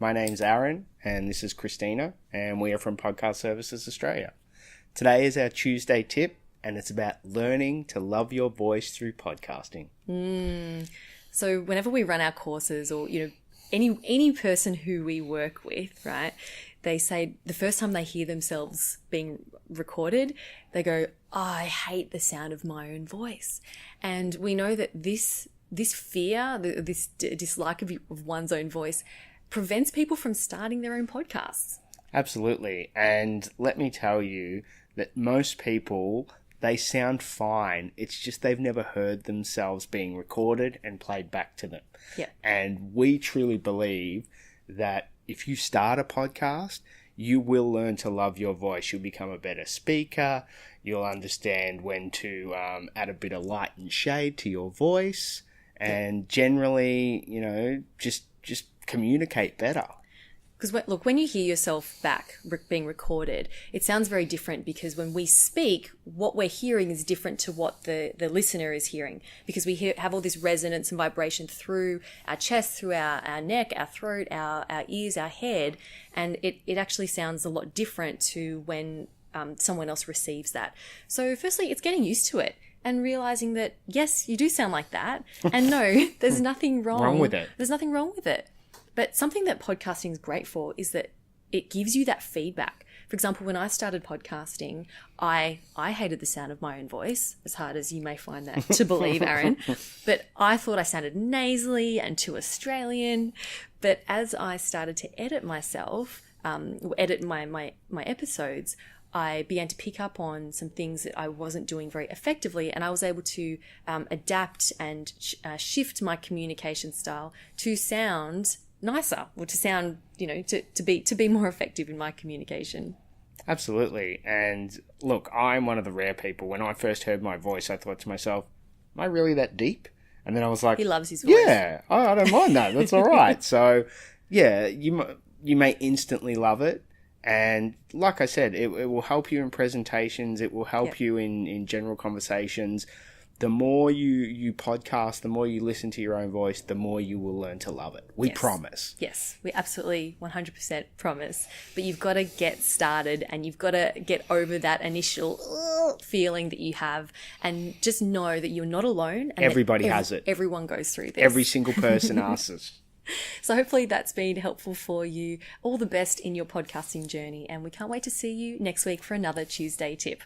My name's Aaron, and this is Christina, and we are from Podcast Services Australia. Today is our Tuesday tip, and it's about learning to love your voice through podcasting. So whenever we run our courses, or any person who we work with, right, they say the first time they hear themselves being recorded, they go, I hate the sound of my own voice. And we know that this fear, this dislike of one's own voice prevents people from starting their own podcasts. Absolutely. And let me tell you that most people, they sound fine. It's just they've never heard themselves being recorded and played back to them. Yeah. And we truly believe that if you start a podcast, you will learn to love your voice. You'll become a better speaker. You'll understand when to add a bit of light and shade to your voice. And generally, just communicate better. Because when you hear yourself back being recorded, it sounds very different, because when we speak, what we're hearing is different to what the listener is hearing, because we have all this resonance and vibration through our chest, through our neck, our throat, our ears, our head, and it actually sounds a lot different to when someone else receives that. So firstly, it's getting used to it and realizing that, yes, you do sound like that, and no, there's nothing wrong with it. There's nothing wrong with it. But something that podcasting is great for is that it gives you that feedback. For example, when I started podcasting, I hated the sound of my own voice, as hard as you may find that to believe, Aaron. But I thought I sounded nasally and too Australian. But as I started to edit myself, edit my episodes, I began to pick up on some things that I wasn't doing very effectively, and I was able to adapt and shift my communication style to sound nicer, or to sound, to be more effective in my communication. Absolutely. And look, I'm one of the rare people. When I first heard my voice, I thought to myself, am I really that deep? And then I was like, he loves his voice. Yeah, I don't mind that. That's all right. So, yeah, you may instantly love it. And like I said, it will help you in presentations. It will help you in general conversations. The more you podcast, the more you listen to your own voice, the more you will learn to love it. We promise. Yes, we absolutely 100% promise. But you've got to get started, and you've got to get over that initial feeling that you have, and just know that you're not alone. And everybody has it. Everyone goes through this. Every single person asks us. So hopefully that's been helpful for you. All the best in your podcasting journey, and we can't wait to see you next week for another Tuesday tip.